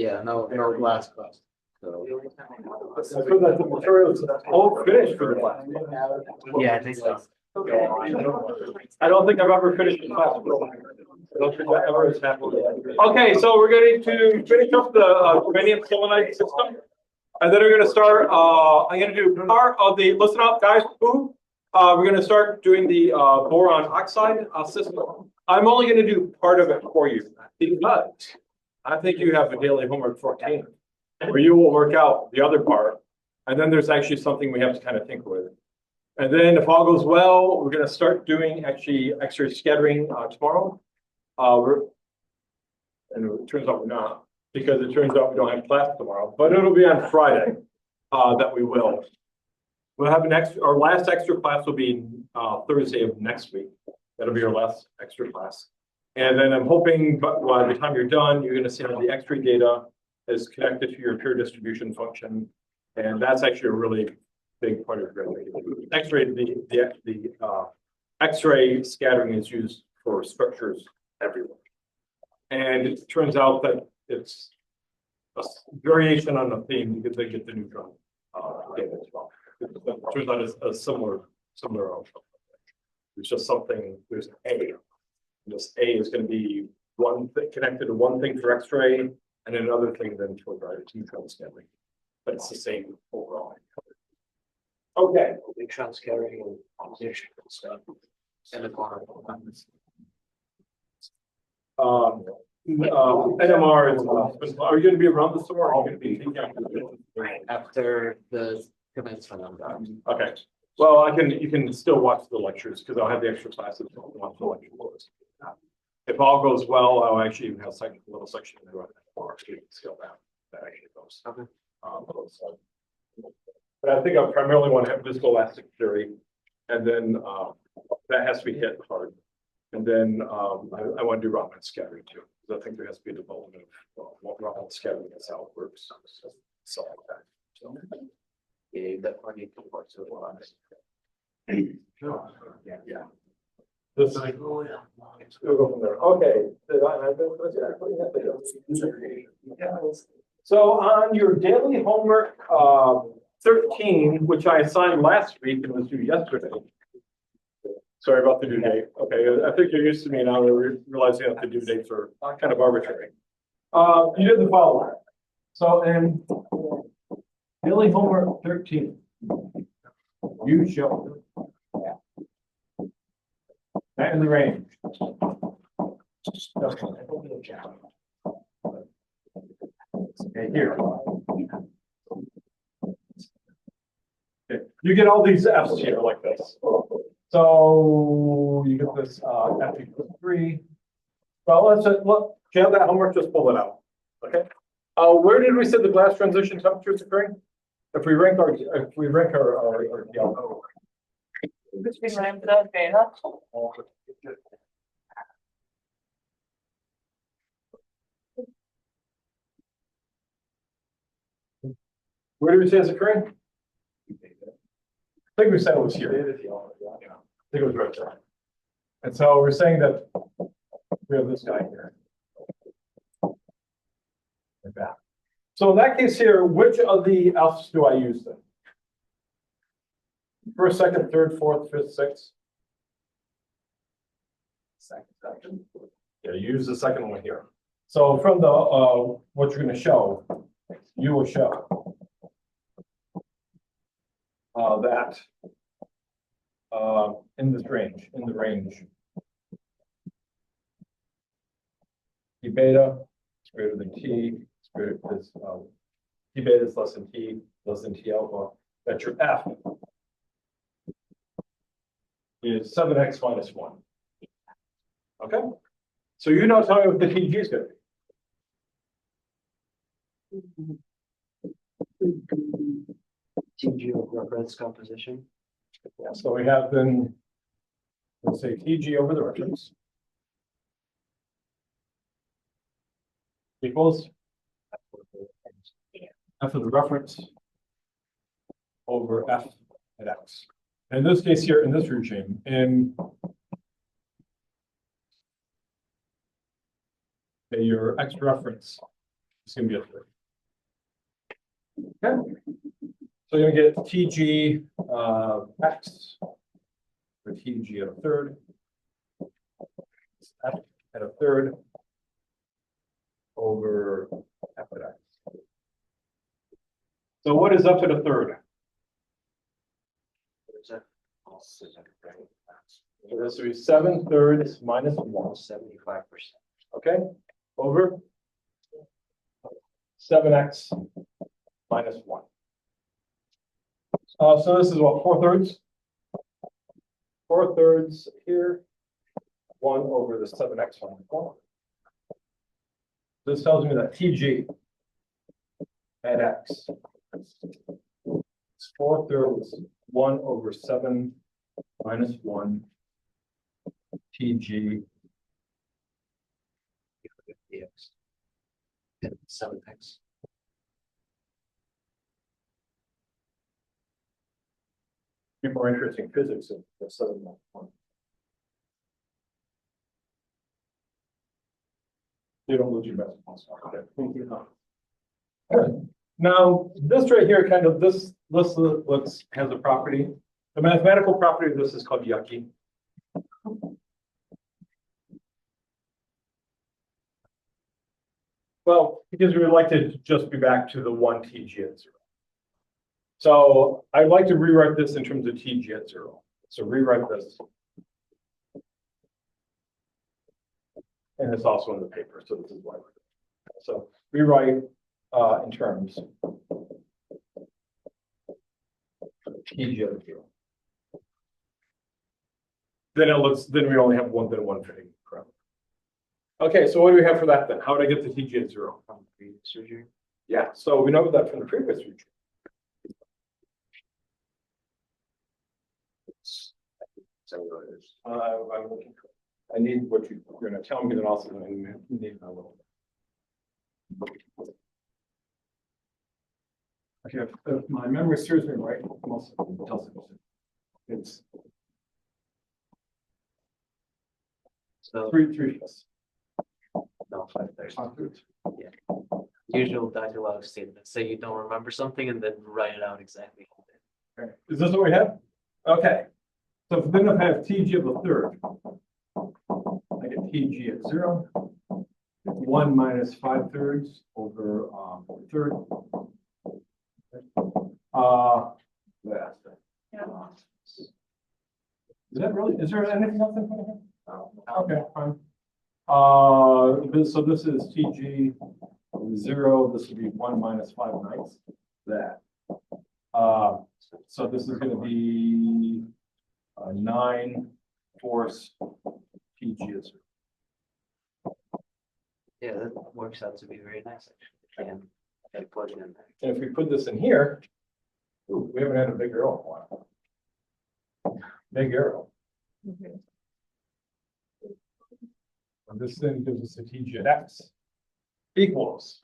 Yeah, no glass cost. So. So that the materials all finished for the class. Yeah, I think so. I don't think I've ever finished a class. I don't think that ever has happened. Okay, so we're going to finish up the uranium selenide system. And then we're going to start, I'm going to do part of the, listen up guys, we're going to start doing the boron oxide system. I'm only going to do part of it for you because I think you have a daily homework 14 where you will work out the other part. And then there's actually something we have to kind of tinker with. And then if all goes well, we're going to start doing actually X-ray scattering tomorrow. And it turns out we're not, because it turns out we don't have class tomorrow, but it'll be on Friday that we will. We'll have our last extra class will be Thursday of next week. That'll be our last extra class. And then I'm hoping by the time you're done, you're going to see how the X-ray data is connected to your pure distribution function. And that's actually a really big part of your X-ray. The X-ray scattering is used for structures everywhere. And it turns out that it's a variation on the theme because they get the neutron data as well. It turns out it's a similar outcome. It's just something, there's an A. And this A is going to be one thing connected to one thing for X-ray and another thing then for neutron scattering. But it's the same overall. Okay. Neutron scattering and opposition and stuff. And the quantum. NMR is, are you going to be around the store or are you going to be after the commencement of that? Okay. Well, you can still watch the lectures because I'll have the extra classes. Watch the lectures. If all goes well, I'll actually even have a little section in there for scale down. That actually goes. Okay. But I think I primarily want to have viscoelastic theory, and then that has to be hit hard. And then I want to do Raman scattering too, because I think there has to be a development of Raman scattering. That's how it works. So like that. So. Yeah, definitely need to work to Yeah. This is we'll go from there. Okay. So on your daily homework 13, which I assigned last week and was due yesterday. Sorry about the due date. Okay, I think you're used to me now. We're realizing that the due dates are kind of arbitrary. You did the following. So in daily homework 13, you show that in the range. Okay, here. Okay. You get all these F's here like this. So you get this F equals 3. Well, let's just look. Do you have that homework? Just pull it out. Okay. Where did we say the glass transition temperature is occurring? If we rank our where did we say it's occurring? I think we said it was here. I think it was right there. And so we're saying that we have this guy here. Like that. So in that case here, which of the F's do I use then? First, second, third, fourth, fifth, sixth? Second. Yeah, use the second one here. So from the what you're going to show, you will show that in the range, T beta is greater than T, T beta is less than T alpha. That your F is 7x minus 1. Okay, so you now tell me what the TG is going to be. TG of reference composition. Yeah, so we have then, let's say TG over the reference equals F of the reference over F at X. In this case here, in this regime, in your X reference It's gonna be a third. Okay. So you're gonna get TG X for TG at a third. F at a third over F at X. So what is up at a third? So this would be 7/3 minus 1. 75%. Okay, over 7x minus 1. So this is what, 4/3? 4/3 here, 1 over the 7x minus 1. This tells me that TG at x is 4/3, 1 over 7 minus 1 TG. X. 7x. Be more interesting physics of the 7 minus 1. You don't lose your best. Now, this right here, kind of this looks has a property. The mathematical property of this is called yucky. Well, because we would like to just be back to the 1 TG at 0. So I'd like to rewrite this in terms of TG at 0. So rewrite this. And it's also in the paper, so this is why we're doing it. So rewrite in terms of TG at 0. Then we only have one fitting. Okay, so what do we have for that then? How would I get the TG at 0? From previous surgery. Yeah, so we know that from the previous surgery. I'm looking for. I need what you're going to tell me, and also I need a little. Okay, if my memory serves me right, most of it doesn't. It's So three. no, 5/3. 5/3. Usual dialogue statement. Say you don't remember something and then write it out exactly. Okay. Is this what we have? Okay. So then if I have TG of a third, I get TG at 0. 1 minus 5/3 over a third. Yeah. Is that really? Is there anything else in front of here? Okay, fine. So this is TG 0. This would be 1 minus 5/9. That. So this is going to be 9/4 TG is. Yeah, that works out to be very nice actually. And plug it in there. And if we put this in here, ooh, we haven't had a big arrow in a while. Big arrow. And this then gives us a TG at x equals.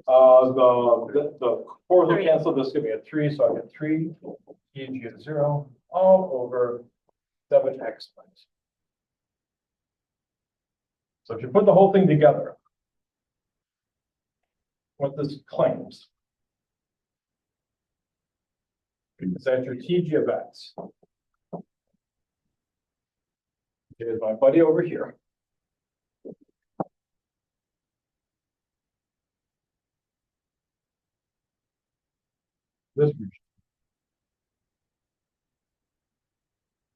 The 4 will cancel. This is going to be a 3, so I get 3 TG at 0 all over 7x minus. So if you put the whole thing together, what this claims is that your TG of x is my buddy over here. This region.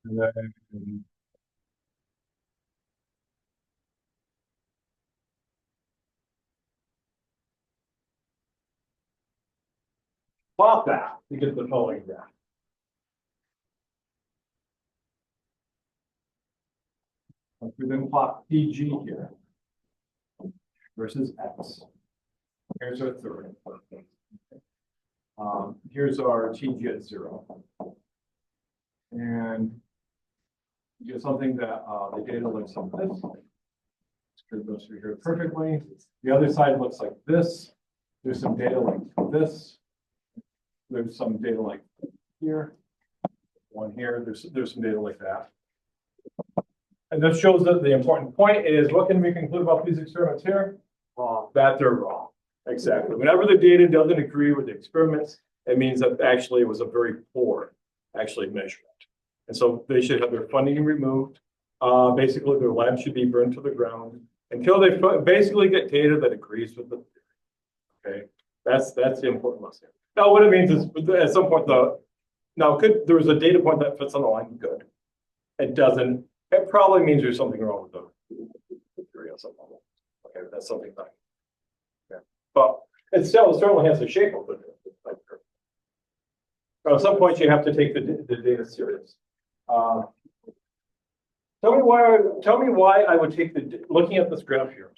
And then plot that to get the following graph. If we then plot PG here versus X, here's our third. Here's our TG at 0. And you get something that the data looks like this. This goes through here perfectly. The other side looks like this. There's some data like this. There's some data like here. One here. There's some data like that. And this shows that the important point is, what can we conclude about these experiments here? wrong. that they're wrong. Exactly. Whenever the data doesn't agree with the experiments, it means that actually it was a very poor measurement. And so they should have their funding removed. Basically, their lab should be burned to the ground until they basically get data that agrees with the theory. Okay, that's the important lesson. Now, what it means is at some point there was a data point that fits on the line. Good. It doesn't. It probably means there's something wrong with the theory on some level. Okay, that's something like. Yeah, but it certainly has the shape of it. At some point, you have to take the data serious. Tell me why I would take looking at this graph here.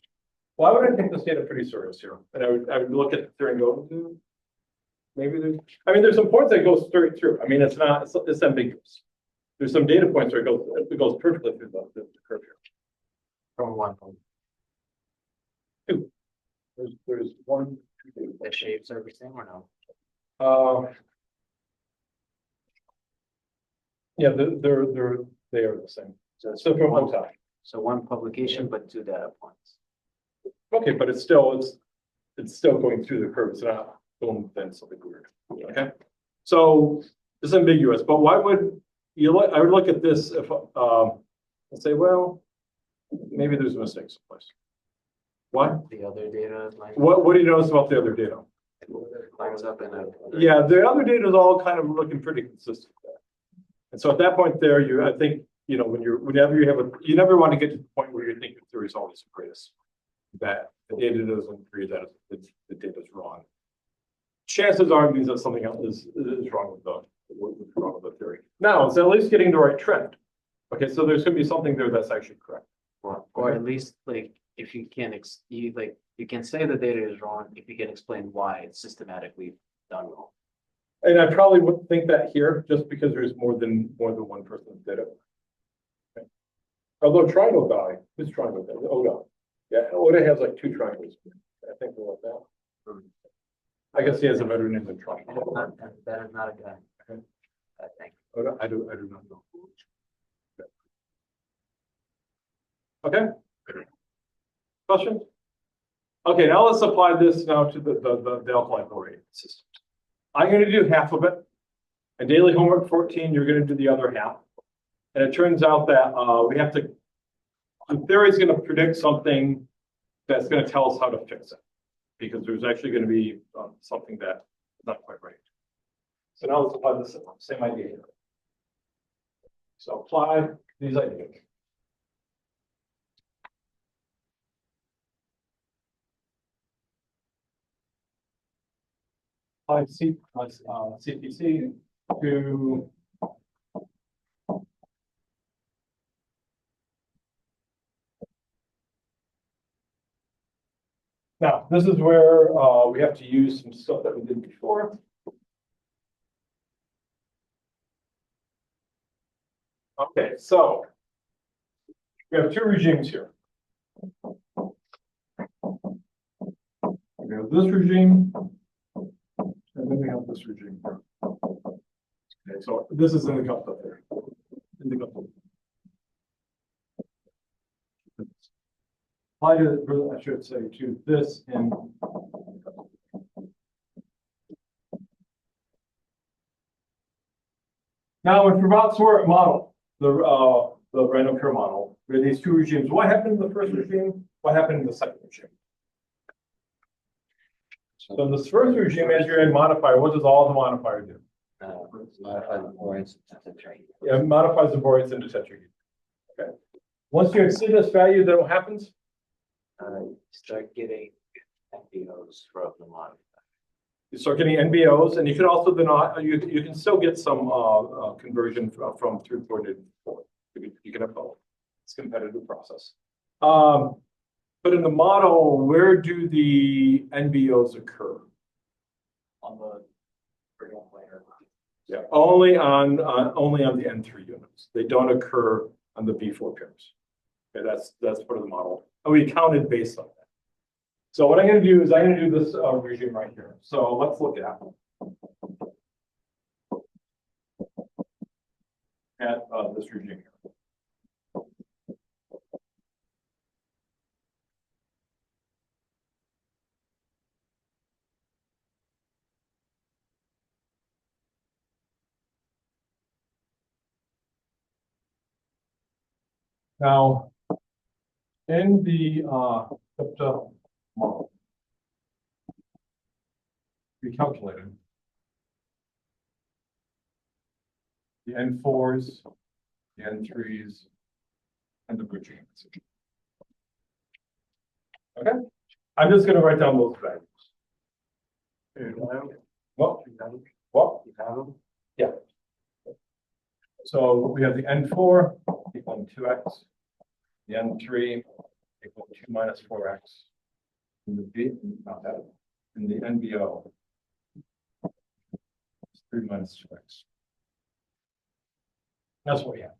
Why would I take this data pretty serious here? And I would look at the theory and go, maybe there's some points that go straight through. I mean, it's ambiguous. There's some data points where it goes perfectly through the curve here. From one point. Two. There's one, two. The shapes are the same or no? Yeah, they are the same. So from one time. So one publication, but two data points. Okay, but it's still going through the curve. It's not going within something weird. Okay, so it's ambiguous. But why would you look? I would look at this if and say, well, maybe there's a mistake someplace. Why? The other data. What do you notice about the other data? Lines up in a. Yeah, the other data is all kind of looking pretty consistent there. And so at that point there, I think, whenever you never want to get to the point where you think your theory is always the greatest, that the data doesn't agree, that the data is wrong. Chances are it means that something else is wrong with the theory. Now it's at least getting the right trend. Okay, so there's going to be something there that's actually correct. Or at least if you can you can say the data is wrong if you can explain why it's systematically done wrong. And I probably wouldn't think that here, just because there's more than one person that did it. Okay. Although triangle guy, who's triangle guy? Oda. Yeah, Oda has like two triangles. I think we'll let that. I guess he has a better name than triangle. That is not a guy. Okay. I think. Oda, I do not know. Okay. Questions? Okay, now let's apply this now to the alkaline chloride system. I'm going to do half of it. And daily homework 14, you're going to do the other half. And it turns out that the theory is going to predict something that's going to tell us how to fix it. Because there's actually going to be something that's not quite right. So now let's apply the same idea here. So apply these ideas. Apply CPC to now, this is where we have to use some stuff that we did before. Okay, so we have two regimes here. We have this regime, and then we have this regime here. Okay, so this is in the cup up there. In the cup. Apply to, I should say, to this in. Now, in Fermat-Swart model, the random pure model, we have these two regimes. What happened in the first regime? What happened in the second regime? So in this first regime, as your modifier, what does all the modifier do? Modify the borates into tetrahedral. Yeah, it modifies the borates into tetrahedral. Okay. Once you exceed this value, then what happens? Start getting NBOs from the modifier. You start getting NBOs, and you can also then you can still get some conversion from through coordinated forward. You can have both. It's a competitive process. But in the model, where do the NBOs occur? On the original planar. Yeah, only on the N3 units. They don't occur on the B4 pairs. Okay, that's part of the model. And we counted based on that. So what I'm going to do is I'm going to do this regime right here. So let's look at this regime here. Now, in the crypto model, we calculated the N4s, the N3s, and the bridging. Okay, I'm just going to write down those values. What? What? You have them? Yeah. So we have the N4 equaling 2x, the N3 equal 2 minus 4x, and the B, not that, and the NBO is 3 minus 2x. That's what we have.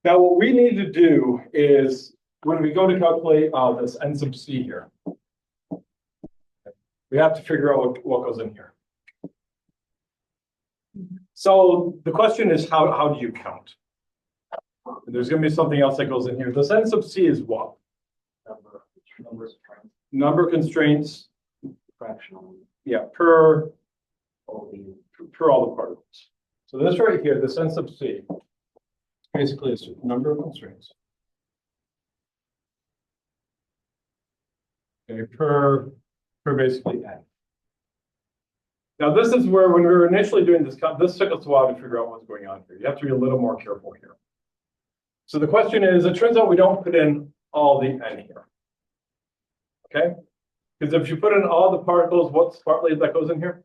Now, what we need to do is when we go to calculate this N sub C here, we have to figure out what goes in here. So the question is, how do you count? And there's going to be something else that goes in here. This N sub C is what? Number constraints. Fractional. Yeah, per All the all the particles. So this right here, this N sub C, basically is number of constraints. Okay, per basically N. Now this is where when we were initially doing this took us a while to figure out what's going on here. You have to be a little more careful here. So the question is, it turns out we don't put in all the N here. Okay? Because if you put in all the particles, what's partly that goes in here?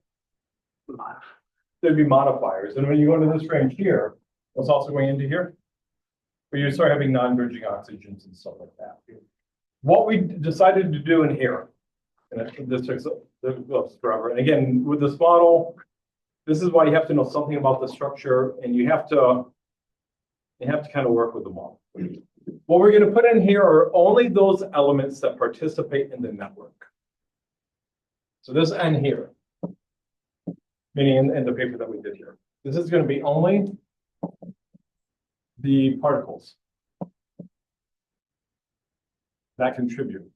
There'd be modifiers. And when you go into this range here, what's also going into here? Where you start having non-bridging oxygens and stuff like that. What we decided to do in here, and this took forever. And again, with this model, this is why you have to know something about the structure, and you have to kind of work with the model. What we're going to put in here are only those elements that participate in the network. So this N here, meaning in the paper that we did here, this is going to be only the particles that contribute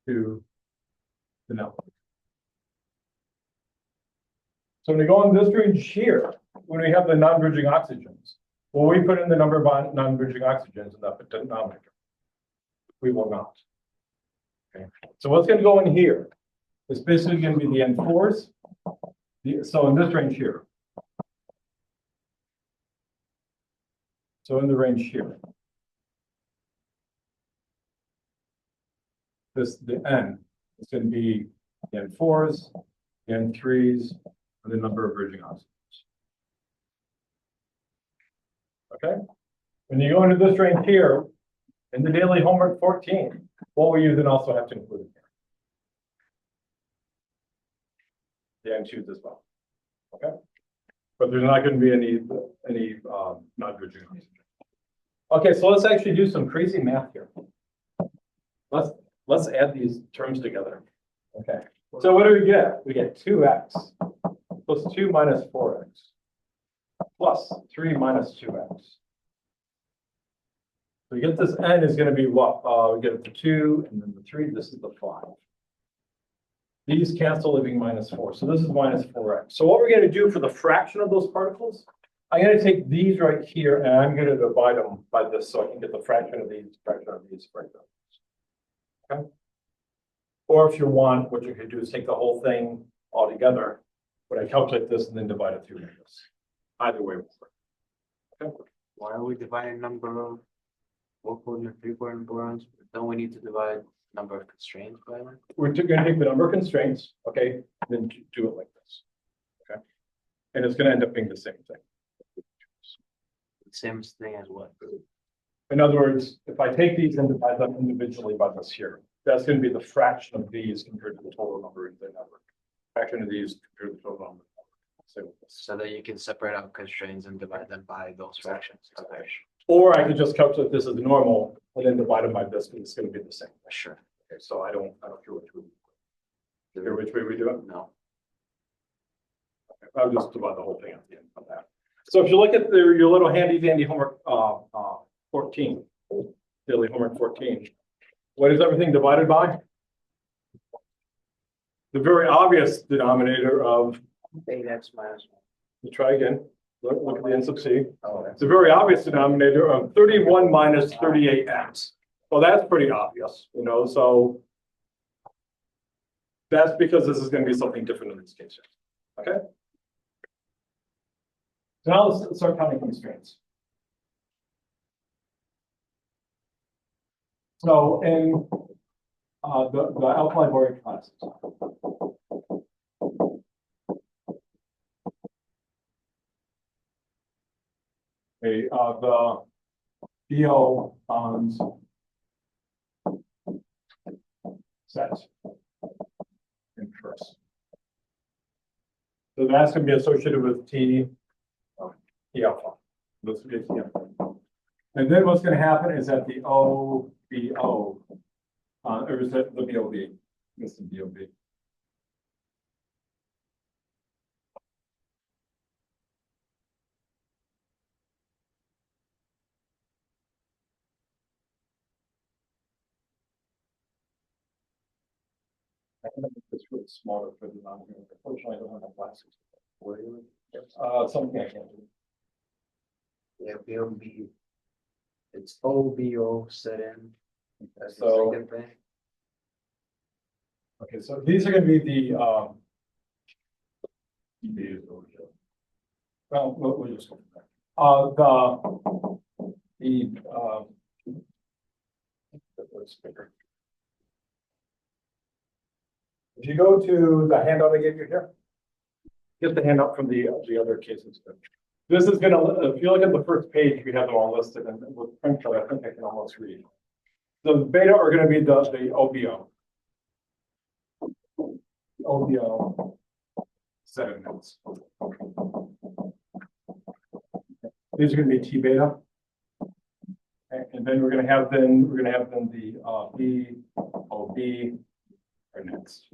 to the network. So when we go on this range here, when we have the non-bridging oxygens, will we put in the number of non-bridging oxygens in that denominator? We will not. Okay. So what's going to go in here is basically going to be the N4s. So in this range here. So in the range here. The N is going to be the N4s, the N3s, and the number of bridging oxygens. Okay? When you go into this range here, in the daily homework 14, what will you then also have to include in here? The N2s as well. Okay? But there's not going to be any non-bridging oxygen. Okay, so let's actually do some crazy math here. Let's add these terms together. Okay. So what do we get? We get 2x plus 2 minus 4x plus 3 minus 2x. We get this N is going to be what? We get the 2 and then the 3. This is the 5. These cancel, leaving minus 4. So this is minus 4x. So what we're going to do for the fraction of those particles, I'm going to take these right here and I'm going to divide them by this so I can get the fraction of these, fraction of these, fraction of these. Okay. Or if you want, what you could do is take the whole thing all together, but I calculate this and then divide it through like this. Either way will work. Okay. Why are we dividing number of 4-coordinate, 3-coordinate borons? Don't we need to divide number of constraints by them? We're going to take the number of constraints, okay, then do it like this. Okay. And it's going to end up being the same thing. The same thing as what? In other words, if I take these and divide them individually by this here, that's going to be the fraction of these compared to the total number in the network. Fraction of these compared to the total number. So that you can separate out constraints and divide them by those fractions. Okay. Or I could just calculate this as normal and then divide them by this, because it's going to be the same. Sure. Okay, so I don't care which way. Care which way we do it? No. Okay, I'll just divide the whole thing at the end of that. So if you look at your little handy dandy homework 14, daily homework 14, What is everything divided by? The very obvious denominator of, 8x minus 1. let's try again, look at the N sub C. Oh, It's a very obvious denominator of 31 minus 38x. Well, that's pretty obvious, you know, so that's because this is going to be something different in this case. Okay. So now let's start counting constraints. So in the alkali boron classes, okay, the BO bonds set in first. So that's going to be associated with T alpha. This will be T alpha. And then what's going to happen is that the OBO, or is it the BOB? It's the BOB. I think it's really smaller for the denominator. Unfortunately, I don't have my glasses. Something I can't do. Yeah, BOB. It's OBO set in. That's the So- second thing. Okay, so these are going to be the well, we'll just go from there. What's bigger? If you go to the handout I gave you here, get the handout from the other cases. This is gonna, if you look at the first page, we have them all listed, and with print chart, I think I can almost read. The beta are gonna be the OBO. OBO sediments. These are gonna be T beta. Okay, and then we're gonna have the BOB are next.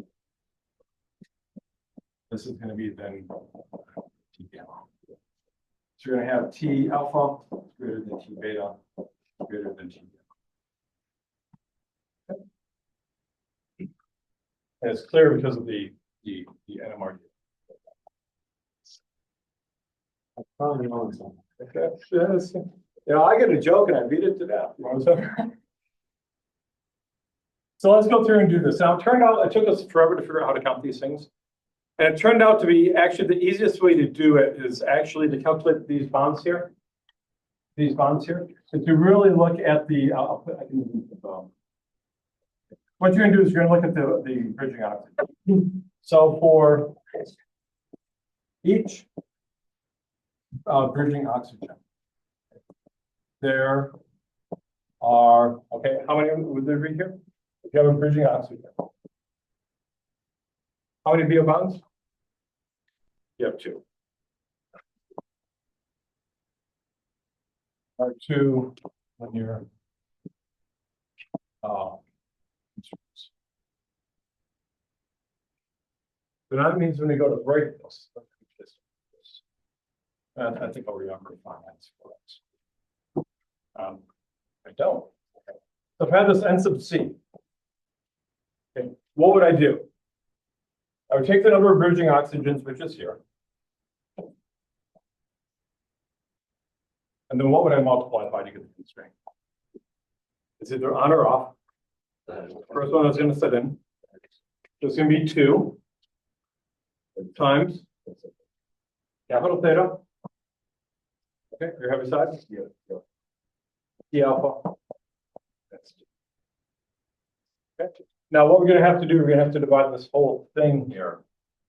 This is gonna be then T gamma. So you're gonna have T alpha greater than T beta greater than T gamma. Okay. And it's clear because of the NMR. Probably know something. Okay. Yes. You know, I get a joke and I beat it to death. You know what I'm saying? So let's go through and do this. Now, it turned out it took us forever to figure out how to count these things. And it turned out to be actually the easiest way to do it is actually to calculate these bonds here. These bonds here. If you really look at the, what you're going to do is you're going to look at the bridging oxygen. So for each bridging oxygen, there are, okay, how many would there be here? If you have a bridging oxygen. How many BO bonds? You have 2. Or 2 when you're so that means when you go to break this, I think I'll remember finance for that. I don't. Okay. So if I had this N sub C, okay, what would I do? I would take the number of bridging oxygens, which is here. And then what would I multiply by to get the constraint? It's either on or off. First one is going to sit in. It's going to be 2 times capital theta. Okay, your heavy side? Yeah. T alpha. That's 2. Okay. Now what we're going to have to do, we're going to have to divide this whole thing here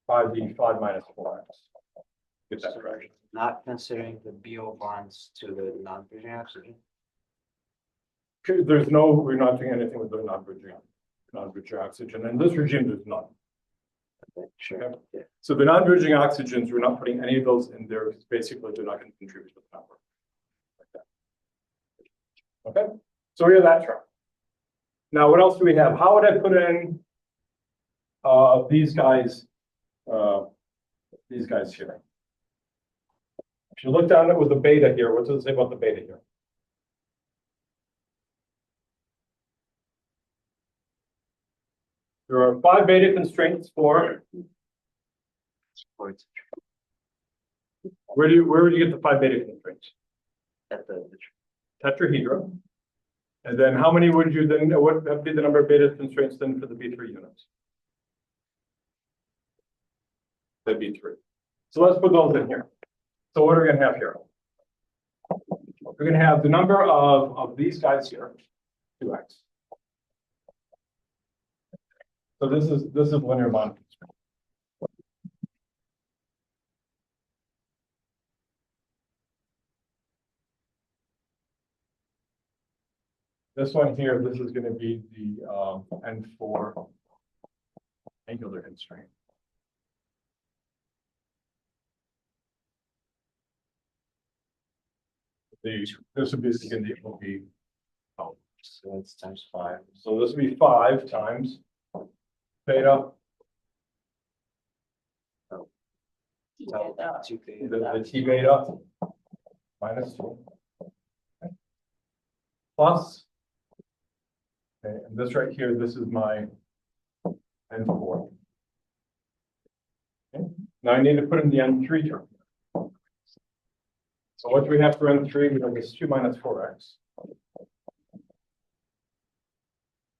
by the 5 minus 4x. Get that correct. Not considering the BO bonds to the non-bridging oxygen. Okay, there's no, we're not doing anything with the non-bridging oxygen. In this regime, there's none. Okay, sure. Okay. Yeah. So the non-bridging oxygens, we're not putting any of those in there. Because basically, they're not going to contribute to the number. Like that. Okay, so we have that term. Now, what else do we have? How would I put in these guys here? If you look down at with the beta here, what does it say about the beta here? are 5 beta constraints for, Sports where would you get the 5 beta constraints? at the Tetrahedra. And then how many would you then, what would be the number of beta constraints then for the B3 units? That'd be 3. So let's put those in here. So what are we gonna have here? We're gonna have the number of these guys here, 2x. So this is linear bond constraint. This one here, this is going to be the N4 angular constraint. This would be oh, so it's times 5. so this would be 5 times theta, Two theta. the T beta minus 2 plus. Okay, and this right here, this is my N4. Okay. Now I need to put in the N3 term. So what do we have for N3? We have this 2 minus 4x.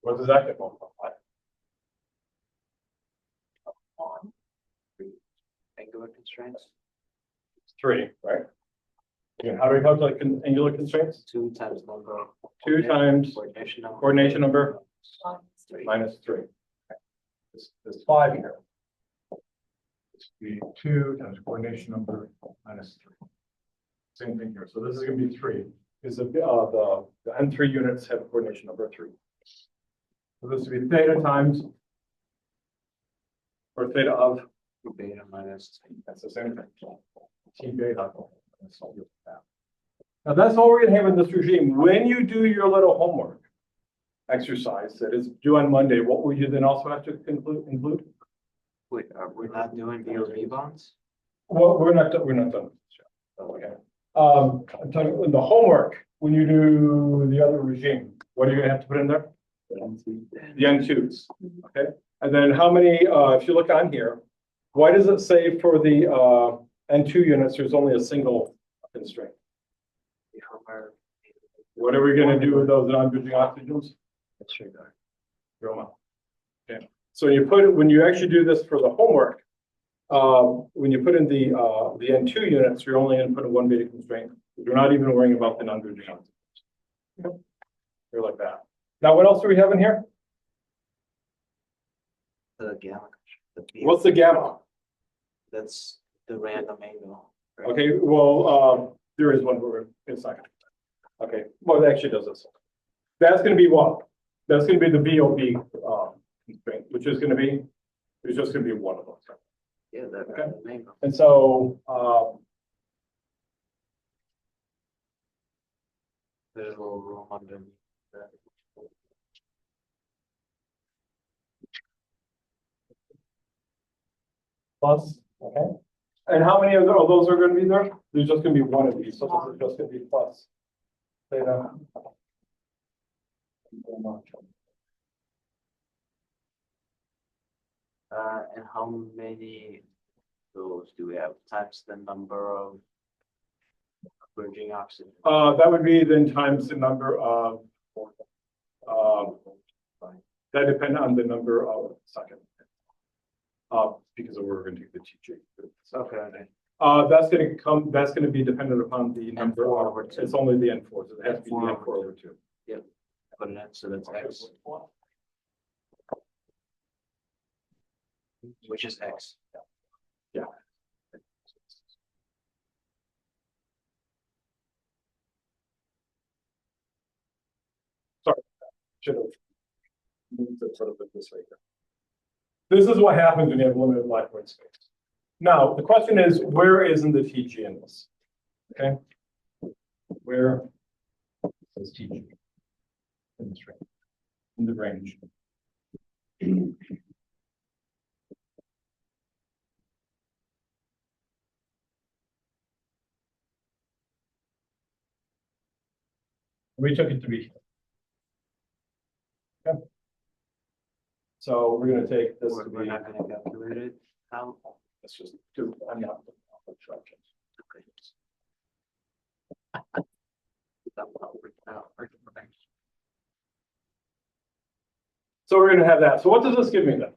What does that get multiplied by? Angular constraints. 3, right? Again, how do we calculate angular constraints? 2 times number. 2 times coordination number minus 3. Okay. This 5 here. This would be 2 times coordination number minus 3. Same thing here. So this is going to be 3. Is the N3 units have a coordination number 3. So this would be theta times, or theta of, Beta minus. that's the same thing. T beta. Now that's all we're going to have in this regime. When you do your little homework exercise that is due on Monday, what will you then also have to include? Wait, we're not doing VOV bonds? Well, we're not done with this yet. Okay. I'm talking in the homework, when you do the other regime, what are you going to have to put in there? The N2s. Okay. And then how many, if you look on here, why does it say for the N2 units, there's only a single constraint? What are we going to do with those non-bridging oxygens? That's right there. Throw them out. Okay. So when you actually do this for the homework, when you put in the N2 units, you're only going to put in 1 beta constraint. You're not even worrying about the non-bridging oxygens. You're like that. Now, what else do we have in here? The gamma. What's the gamma? That's the random angle. Right? Okay, well, there is one word. It's not. Okay, well, it actually does this. That's going to be what? That's going to be the VOB constraint, which is going to be, it's just going to be one of those. Yeah, that Okay. random angle. And so, There's a little room underneath that. plus, okay. And how many of those are going to be there? There's just going to be one of these, so this is just going to be plus theta. And how many of those do we have times the number of bridging oxygen? That would be then times the number of, that depend on the number of second. Because we're going to do the TG. Okay. That's going to be dependent upon the number N4 of, over 2. it's only the N4, so it has to be the N4 N4 over 2. Yep. Put it in, so that's X, which is X. Yeah. Sorry, should have moved it sort of this way here. This is what happens when you have limited life void space. Now, the question is, where is in the TG in this? Okay. Where is TG? In this range. In the range. We took it to be. Okay. So we're gonna take this to We're be, not gonna calculate it out. let's just do, I'm not. Okay. That will work out. So we're gonna have that. So what does this give me then?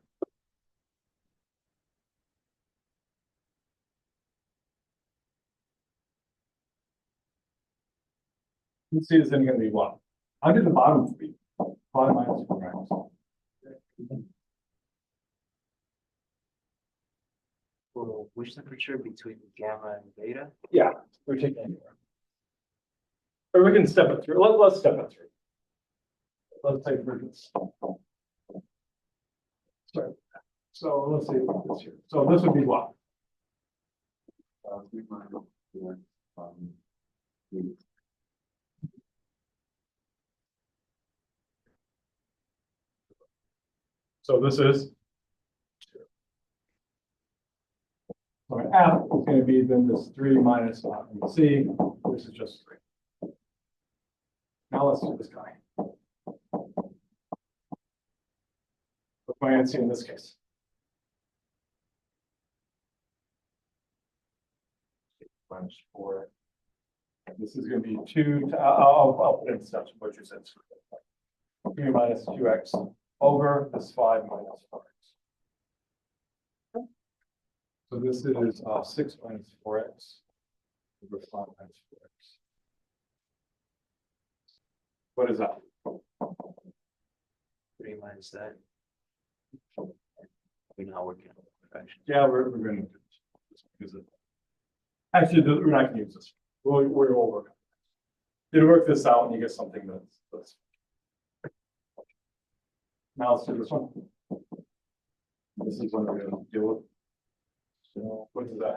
Let's see, is it gonna be what? I'll do the bottom three. 5 minus 4x. Well, which temperature between gamma and beta? Yeah, we're taking anywhere. Or we can step it through. Let's step it through. Let's take bridges. Sorry. So let's see what this here. So this would be what? 3 minus 4, 3. So this is. So an F is going to be then this 3 minus C. This is just 3. Now let's do this guy. What's my answer in this case? Minus 4. This is going to be 2. I'll put in steps what you said. 3 minus 2x over this 5 minus 4x. So this is 6 minus 4x over 5 minus 4x. What is that? 3 minus that. We're not working on the fraction. Yeah, we're going to do this because actually we're not going to use this. We'll work. You'll work this out and you get something that's. Now let's do this one. This is what we're going to deal with. So what does that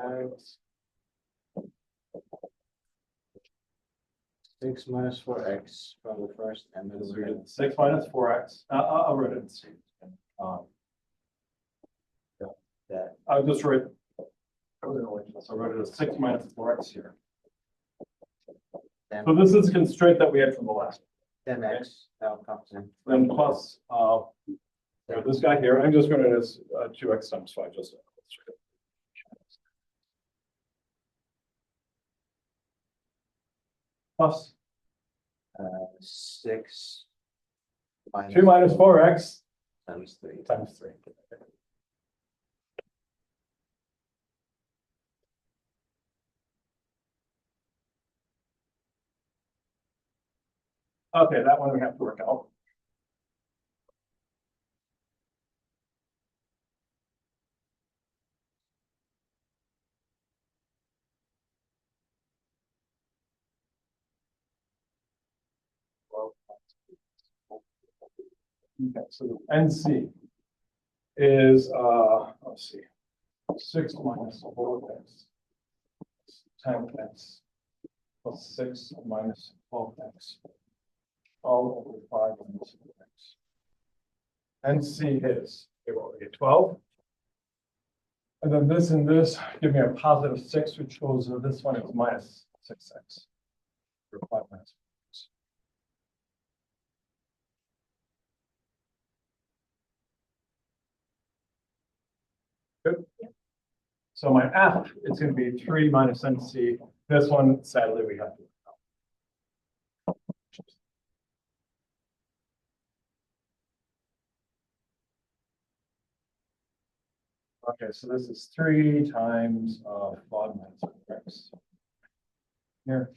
have? 6 minus 4x from the first, and then we're gonna 6 minus 4x. I'll write it. that. I'll just write. I wrote it as 6 minus 4x here. Then So this is the constraint that we had from the last. 10x now comes in. Then plus this guy here. I'm just going to as 2x times 5. Just plus 6 2 minus 4x times 3. times 3. Okay, that one we have to work out. Okay, so NC is let's see, 6 minus 4x 10x plus 6 minus 12x all over 5 minus 4x. NC is what we get 12. And then this and this give me a positive 6, which goes this one is minus 6x. Or 5 minus 4x. Good. So my F is going to be 3 minus NC. This one, sadly, we have to. Okay, so this is 3 times 5 minus x. Here.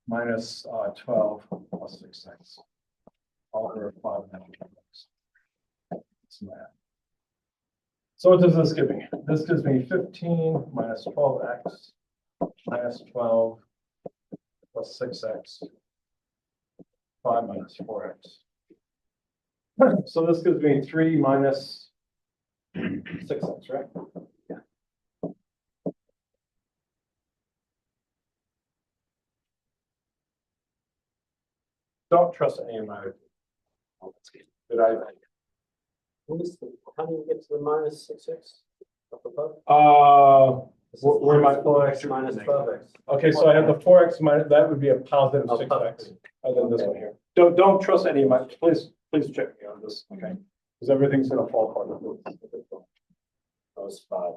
Minus 12 plus 6x. All over 5 minus x. That's math. So what does this give me? This gives me 15 minus 12x minus 12 plus 6x 5 minus 4x. So this gives me 3 minus 6x, right? Yeah. Don't trust any of my. Did I? How do you get to the minus 6x up above? Where am I? 4x minus 12x. Okay, so I have the 4x minus, that would be a positive Oh, 6x. positive. And then this one here. Don't trust any of my, please check me on this, okay? Because everything's gonna fall apart. That was 5.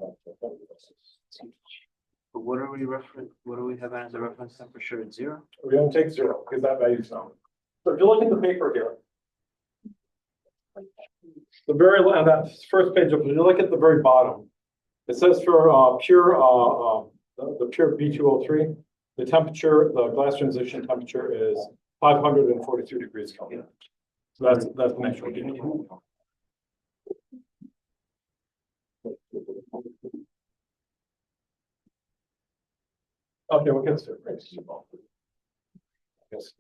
But what are we what do we have as a reference temperature at 0? We're gonna take 0, because that value's known. So if you look at the paper here. The very, on that first page, if you look at the very bottom, it says for the pure B203, the temperature, the glass transition temperature is 542 degrees Kelvin. So that's the next one. Okay, we'll get to it. Yes.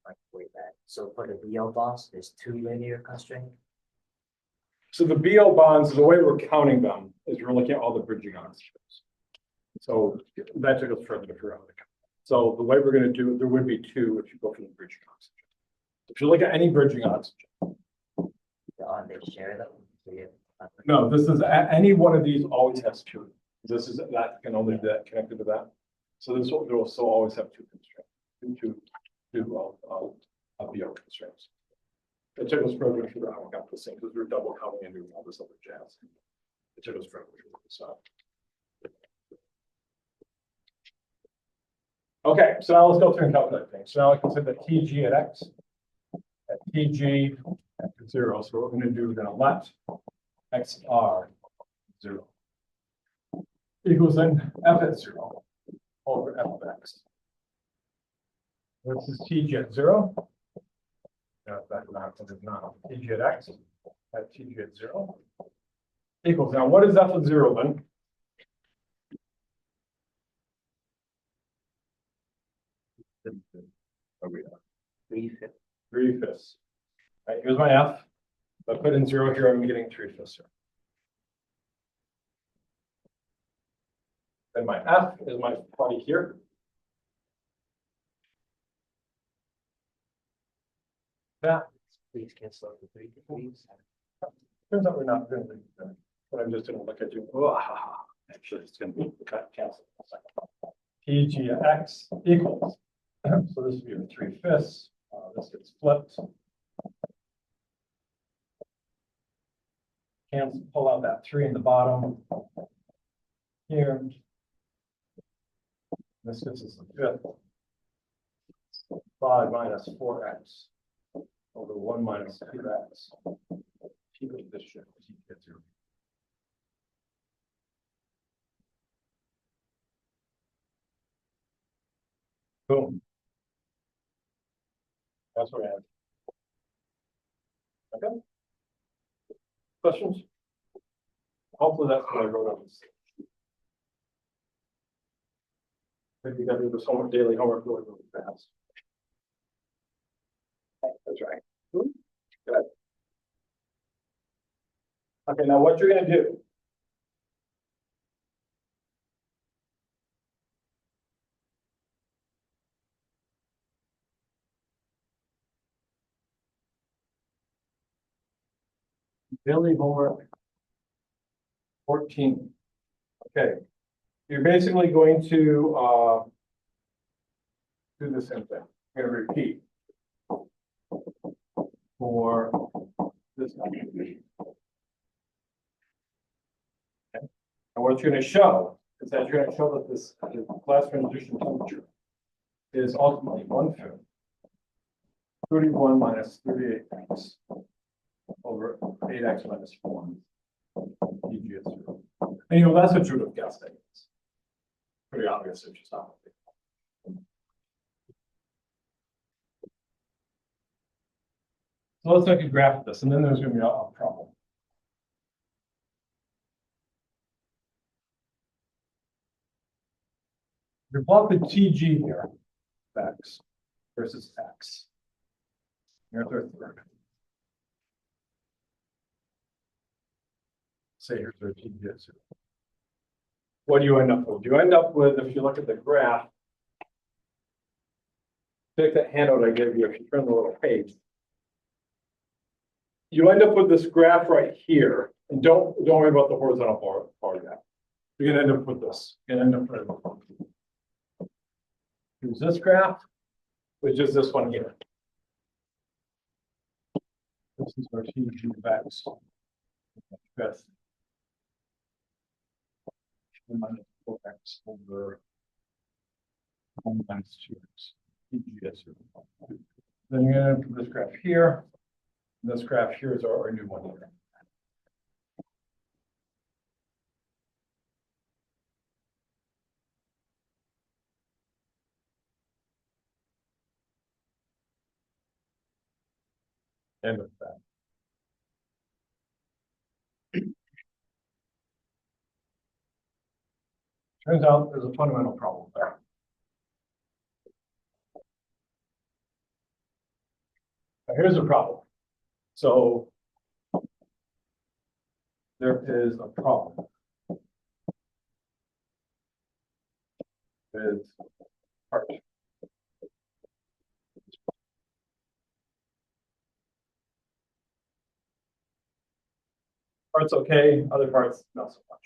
Like way back. So for the BL bonds, there's 2 linear constraint. So the BO bonds, the way we're counting them is we're looking at all the bridging oxygens. So that took us further to figure out how to count. So the way we're going to do it, there would be 2 if you go for the bridging oxygen. If you look at any bridging oxygen. They share them. So you have, No, this is any one of these always has 2. This is that can only be that connected to that. So this will, there will still always have 2 constraints, two BO constraints. It took us further to figure out how we got this thing because we were double counting and doing all this other jazz. It took us further to figure this out. Okay, so now let's go through and calculate things. So now I can say that TG at X, at TG at 0. So what we're going to do, we're going to let XR 0 equals then F at 0 over F of X. This is TG at 0. No, that's not, it is not. TG at X at TG at 0 equals. Now, what is F of 0 then? Oh, we are. 3/5. 3/5. All right, here's my F. If I put in 0 here, I'm getting 3/5 here. Then my F is my 20 here. That Please cancel out the 3 degrees. turns out we're not doing it, but I'm just going to look at you. Oh, actually, it's going to be canceled. TG at X equals. So this would be a 3/5. This gets flipped. Cancel, pull out that 3 in the bottom. Here. This gives us a 5th. 5 minus 4x over 1 minus 2x. Keep it this shit. Get 0. Boom. That's what I have. Okay. Questions? Hopefully that's what I wrote on this. Maybe you got to do this homework, daily homework really, really fast. That's right. Good. Okay, now what you're going to do. Daily homework 14. Okay, you're basically going to do the same thing. You're going to repeat for this. Okay. And what you're going to show is that you're going to show that this glass transition temperature is ultimately 1/5 31 minus 38x over 8x minus 1. TG at 0. And you know, that's what you would have guessed. It's pretty obvious if you stop. So let's make a graph of this, and then there's going to be a problem. You plot the TG here, X versus X. Here's our third. Say here's our TG at 0. What do you end up with? You end up with, if you look at the graph, take that handout I gave you, if you turn the little page, you end up with this graph right here, and don't worry about the horizontal part of that. You're gonna end up with this. You're gonna end up with here's this graph, which is this one here. This is our TG vax. Best. Minus 4x over 1 times 2x. TGS. Then you're gonna put this graph here. And this graph here is our new one here. End of that. Turns out there's a fundamental problem there. Now, here's the problem. So there is a problem with part. Parts okay, other parts not so much.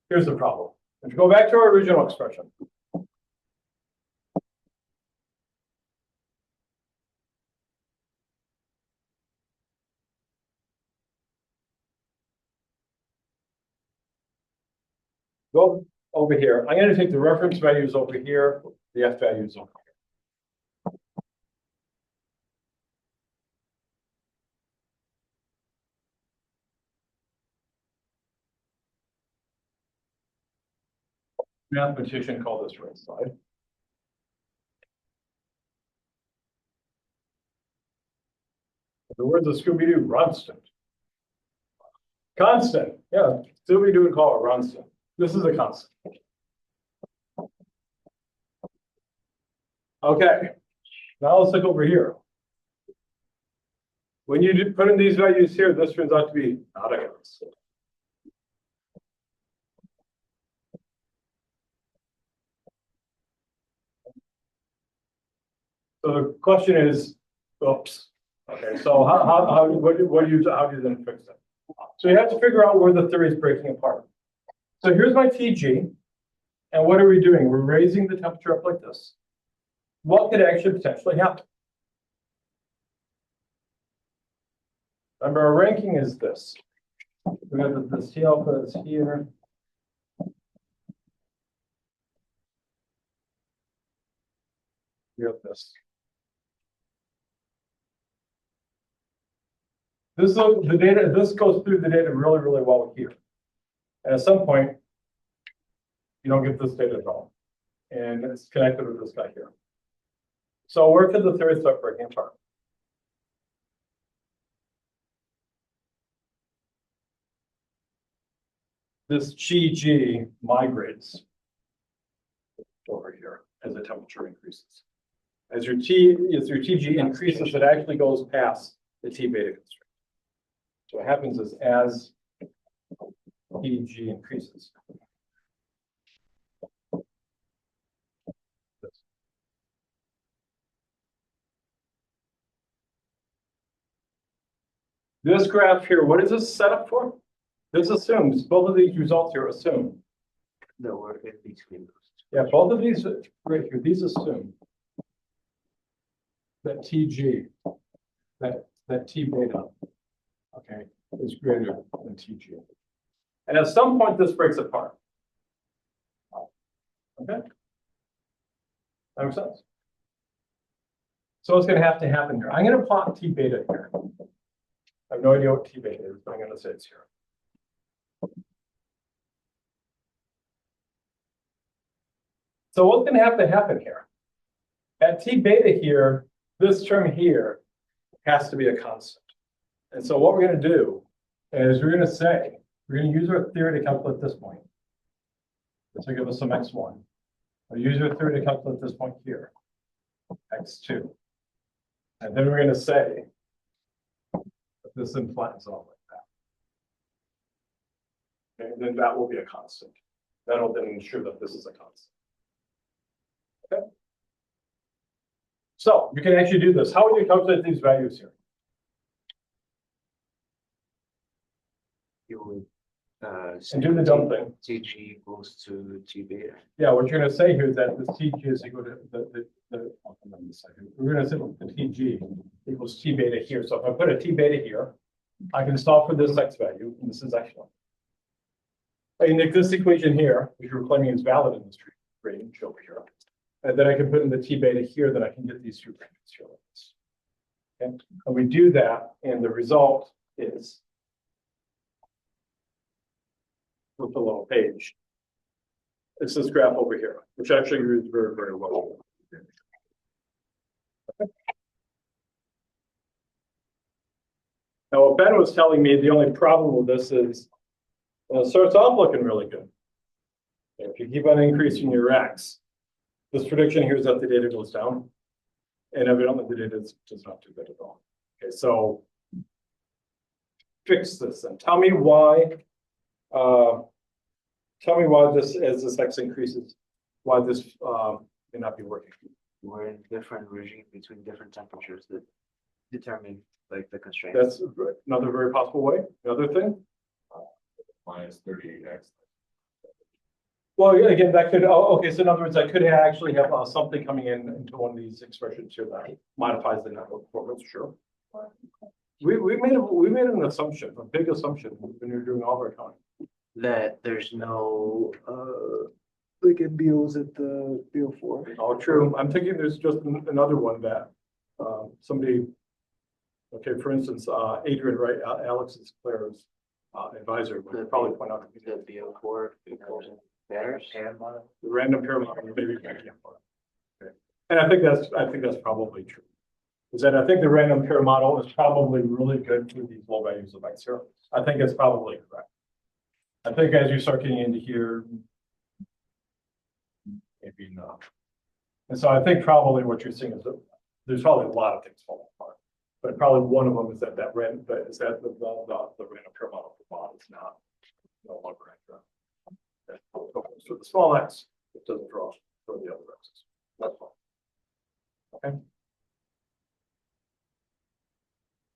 Here's the problem. If you go back to our original expression, go over here. I'm going to take the reference values over here, the F values over here. Mathematician called this right side. The words of Scooby-Doo, Runston. Constant, yeah, Scooby-Doo would call it Runston. This is a constant. Okay, now let's look over here. When you put in these values here, this turns out to be not a constant. So the question is, oops. Okay, so what do you then fix it? So you have to figure out where the theory is breaking apart. So here's my TG, and what are we doing? We're raising the temperature up like this. What could actually potentially happen? Remember, our ranking is this. We have this T alpha is here. We have this. This goes through the data really, really well here. And at some point, you don't get this data at all. And it's connected with this guy here. So where could the theory start breaking apart? This GG migrates over here as the temperature increases. As your TG increases, it actually goes past the T beta constraint. So what happens is as TG increases. This graph here, what is this set up for? This assumes, both of these results here assume. The work in between those. Yeah, both of these right here, these assume that TG, that T beta, okay, is greater than TG. And at some point, this breaks apart. Okay? That makes sense. So what's going to have to happen here? I'm going to plot T beta here. I have no idea what T beta is, but I'm going to say it's here. So what's going to have to happen here? At T beta here, this term here has to be a constant. And so what we're going to do is we're going to say, we're going to use our theory to calculate this point. This will give us some x1. We'll use our theory to calculate this point here, x2. And then we're going to say that this then flattens off like that. Okay, and then that will be a constant. That'll then ensure that this is a constant. Okay. So you can actually do this. How would you calculate these values here? You would, And do the dumb thing. TG equals to T beta. Yeah, what you're gonna say here is that this TG is equal to we're gonna say the TG equals T beta here. So if I put a T beta here, I can solve for this X value, and this is excellent. And if this equation here, which we're claiming is valid in this range over here, and then I can put in the T beta here, then I can get these two ranges here like this. Okay, and we do that, and the result is with the little page. It's this graph over here, which actually reads very, very well. Okay. Now, what Ben was telling me, the only problem with this is, well, it starts off looking really good. If you keep on increasing your X, this prediction here is that the data goes down. And evidently the data does not do good at all. Okay, so fix this and tell me why. Tell me why this, as this X increases, why this may not be working. We're in different regime between different temperatures that determine like the constraints. That's another very possible way. Another thing. Minus 38x. Well, yeah, again, that could, oh, okay, so in other words, I could actually have something coming in into one of these expressions here that modifies the network performance, sure. We made an assumption, a big assumption when you're doing all of our counting. That there's no like MBOs at the BO4. Oh, true. I'm thinking there's just another one that somebody, okay, for instance, Adrian, right, Alex's Claire's advisor would probably point out The BO4 pairs. the random pair model, maybe. Okay. And I think that's probably true. Is that I think the random pair model is probably really good for these low values of X zero. I think it's probably correct. I think as you start getting into here, maybe not. And so I think probably what you're seeing is that there's probably a lot of things falling apart, but probably one of them is that the random pair model for mod is not no longer accurate. So the small X, it doesn't draw for the other X's. That's fine. Okay.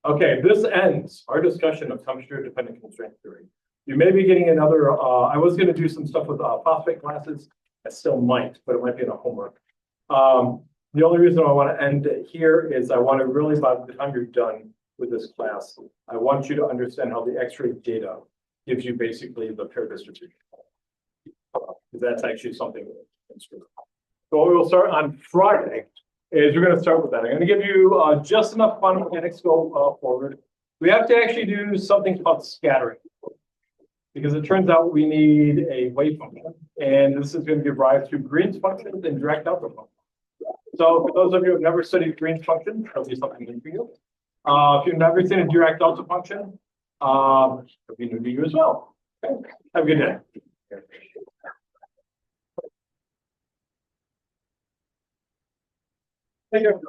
Okay, this ends our discussion of temperature dependent constraint theory. You may be getting another, I was going to do some stuff with phosphate classes. I still might, but it might be in a homework. The only reason I want to end it here is I want to really, by the time you're done with this class, I want you to understand how the X-ray data gives you basically the pair distribution. That's actually something. So what we'll start on Friday is we're going to start with that. I'm going to give you just enough quantum mechanics to go forward. We have to actually do something called scattering, because it turns out we need a wave function, and this is going to give rise to Green's functions and direct alpha functions. So for those of you who have never studied Green's function, that'll be something new for you. If you've never seen a direct delta function, it'll be new to you as well. Okay. Have a good day. Thank you.